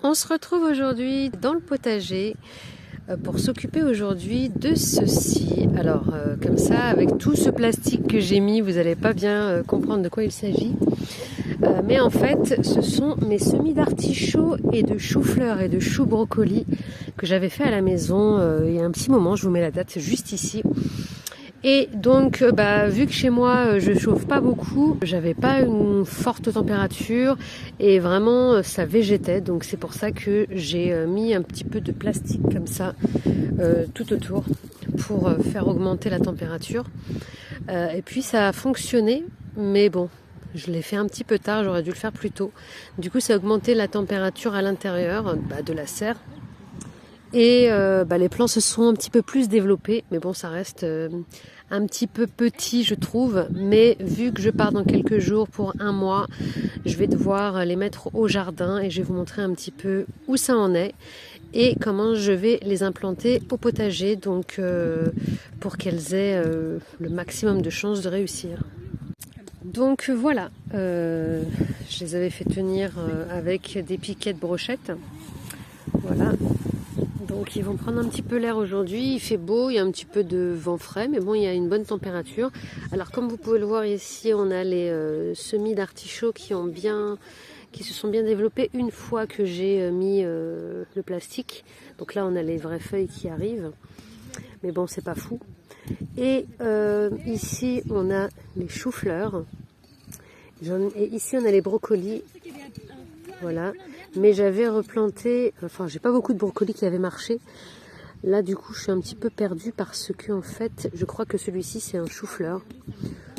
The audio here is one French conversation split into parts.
On se retrouve aujourd'hui dans le potager pour s'occuper aujourd'hui de ceci. Alors comme ça, avec tout ce plastique que j'ai mis, vous n'allez pas bien comprendre de quoi il s'agit. Mais en fait, ce sont mes semis d'artichauts et de choux-fleurs et de choux brocolis que j'avais fait à la maison il y a un petit moment. Je vous mets la date juste ici. Et donc, vu que chez moi, je chauffe pas beaucoup, j'avais pas une forte température et vraiment, ça végétait. Donc, c'est pour ça que j'ai mis un petit peu de plastique comme ça tout autour pour faire augmenter la température. Et puis, ça a fonctionné, mais bon, je l'ai fait un petit peu tard, j'aurais dû le faire plus tôt. Du coup, ça a augmenté la température à l'intérieur de la serre. Et les plants se sont un petit peu plus développés, mais bon, ça reste un petit peu petit, je trouve. Mais vu que je pars dans quelques jours pour un mois, je vais devoir les mettre au jardin et je vais vous montrer un petit peu où ça en est et comment je vais les implanter au potager, donc pour qu'elles aient le maximum de chances de réussir. Donc voilà, je les avais fait tenir avec des piquets de brochettes. Voilà. Donc ils vont prendre un petit peu l'air aujourd'hui, il fait beau, il y a un petit peu de vent frais, mais bon, il y a une bonne température. Alors comme vous pouvez le voir ici, on a les semis d'artichauts qui se sont bien développés une fois que j'ai mis le plastique. Donc là, on a les vraies feuilles qui arrivent, mais bon, c'est pas fou. Et ici, on a les choux-fleurs, et ici, on a les brocolis. Voilà, mais j'avais replanté, enfin j'ai pas beaucoup de brocolis qui avaient marché. Là du coup je suis un petit peu perdue parce que en fait je crois que celui-ci c'est un chou-fleur.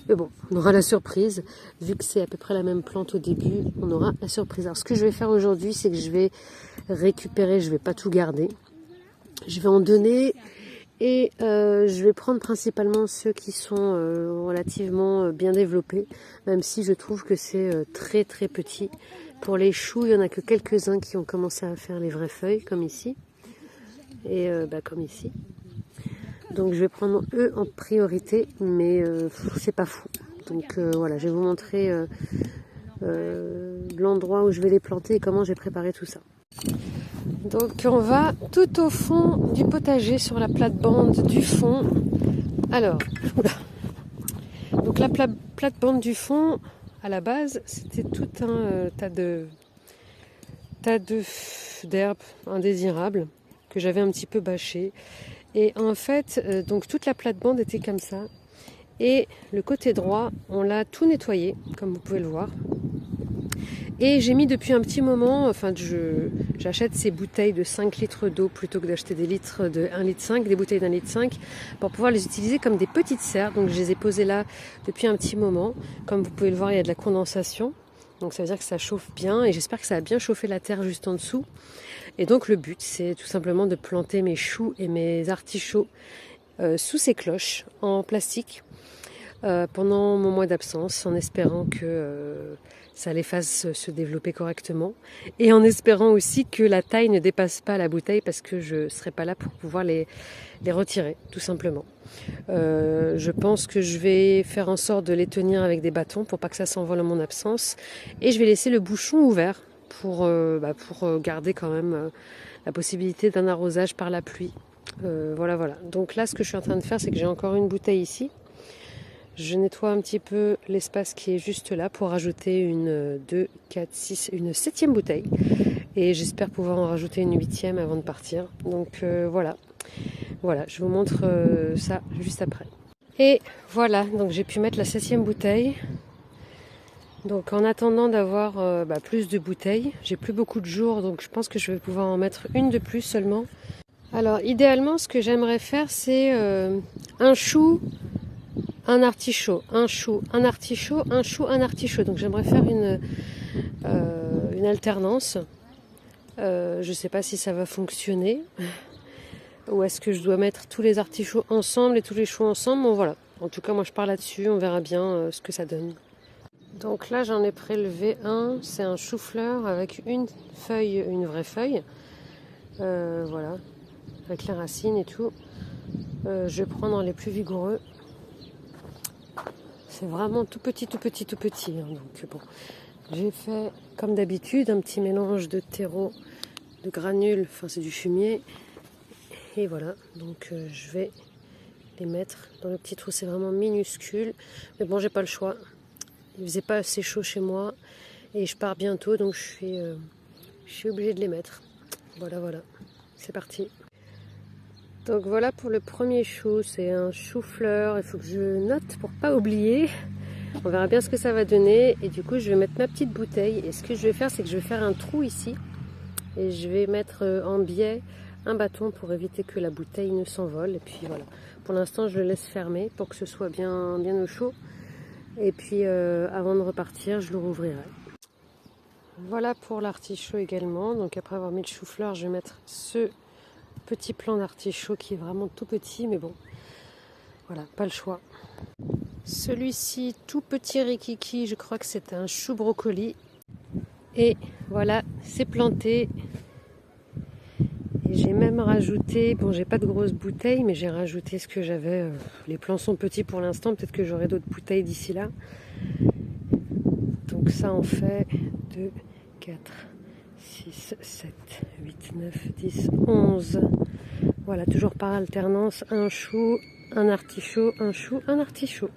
Mais bon, on aura la surprise, vu que c'est à peu près la même plante au début, on aura la surprise. Alors ce que je vais faire aujourd'hui, c'est que je vais récupérer, je vais pas tout garder. Je vais en donner et je vais prendre principalement ceux qui sont relativement bien développés, même si je trouve que c'est très très petit. Pour les choux, il n'y en a que quelques-uns qui ont commencé à faire les vraies feuilles, comme ici, et comme ici. Donc je vais prendre eux en priorité, mais c'est pas fou. Donc voilà, je vais vous montrer l'endroit où je vais les planter et comment j'ai préparé tout ça. Donc on va tout au fond du potager, sur la plate-bande du fond. Alors, donc la plate-bande du fond, à la base, c'était tout un tas d'herbes indésirables que j'avais un petit peu bâché. Et en fait, donc toute la plate-bande était comme ça. Et le côté droit, on l'a tout nettoyé, comme vous pouvez le voir. Et j'ai mis depuis un petit moment, j'achète ces bouteilles de 5 litres d'eau plutôt que d'acheter des litres de 1,5 litre, des bouteilles d'1,5 litre, pour pouvoir les utiliser comme des petites serres. Donc je les ai posées là depuis un petit moment. Comme vous pouvez le voir, il y a de la condensation. Donc ça veut dire que ça chauffe bien et j'espère que ça a bien chauffé la terre juste en dessous. Et donc le but, c'est tout simplement de planter mes choux et mes artichauts sous ces cloches en plastique pendant mon mois d'absence, en espérant que ça les fasse se développer correctement et en espérant aussi que la taille ne dépasse pas la bouteille parce que je ne serai pas là pour pouvoir les retirer, tout simplement. Je pense que je vais faire en sorte de les tenir avec des bâtons pour pas que ça s'envole en mon absence et je vais laisser le bouchon ouvert pour garder quand même la possibilité d'un arrosage par la pluie. Voilà. Donc là, ce que je suis en train de faire, c'est que j'ai encore une bouteille ici. Je nettoie un petit peu l'espace qui est juste là pour rajouter une 7e bouteille. Et j'espère pouvoir en rajouter une 8e avant de partir. Donc voilà, je vous montre ça juste après. Et voilà, donc j'ai pu mettre la 7e bouteille. Donc en attendant d'avoir plus de bouteilles, j'ai plus beaucoup de jours, donc je pense que je vais pouvoir en mettre une de plus seulement. Alors idéalement, ce que j'aimerais faire, c'est un chou, un artichaut, un chou, un artichaut, un chou, un artichaut. Donc j'aimerais faire une alternance. Je ne sais pas si ça va fonctionner. Ou est-ce que je dois mettre tous les artichauts ensemble et tous les choux ensemble? Bon voilà. En tout cas, moi je pars là-dessus. On verra bien ce que ça donne. Donc là, j'en ai prélevé un. C'est un chou-fleur avec une feuille, une vraie feuille. Voilà. Avec les racines et tout. Je vais prendre les plus vigoureux. C'est vraiment tout petit. Hein. Donc bon, j'ai fait comme d'habitude un petit mélange de terreau de granules, enfin c'est du fumier. Et voilà, donc je vais les mettre dans le petit trou, c'est vraiment minuscule. Mais bon, j'ai pas le choix. Il faisait pas assez chaud chez moi et je pars bientôt, donc je suis obligée de les mettre. Voilà, voilà, c'est parti. Donc voilà pour le premier chou, c'est un chou-fleur. Il faut que je note pour pas oublier. On verra bien ce que ça va donner. Et du coup, je vais mettre ma petite bouteille. Et ce que je vais faire, c'est que je vais faire un trou ici. Et je vais mettre en biais un bâton pour éviter que la bouteille ne s'envole. Et puis voilà. Pour l'instant, je le laisse fermer pour que ce soit bien au chaud. Et puis avant de repartir, je le rouvrirai. Voilà pour l'artichaut également. Donc après avoir mis le chou-fleur, je vais mettre ce petit plant d'artichaut qui est vraiment tout petit. Mais bon, voilà, pas le choix. Celui-ci, tout petit rikiki, je crois que c'est un chou brocoli. Et voilà, c'est planté. Et j'ai même rajouté, bon j'ai pas de grosses bouteilles, mais j'ai rajouté ce que j'avais. Les plants sont petits pour l'instant, peut-être que j'aurai d'autres bouteilles d'ici là. Donc ça en fait 2, 4, 6, 7, 8, 9, 10, 11. Voilà, toujours par alternance, un chou, un artichaut, un chou, un artichaut.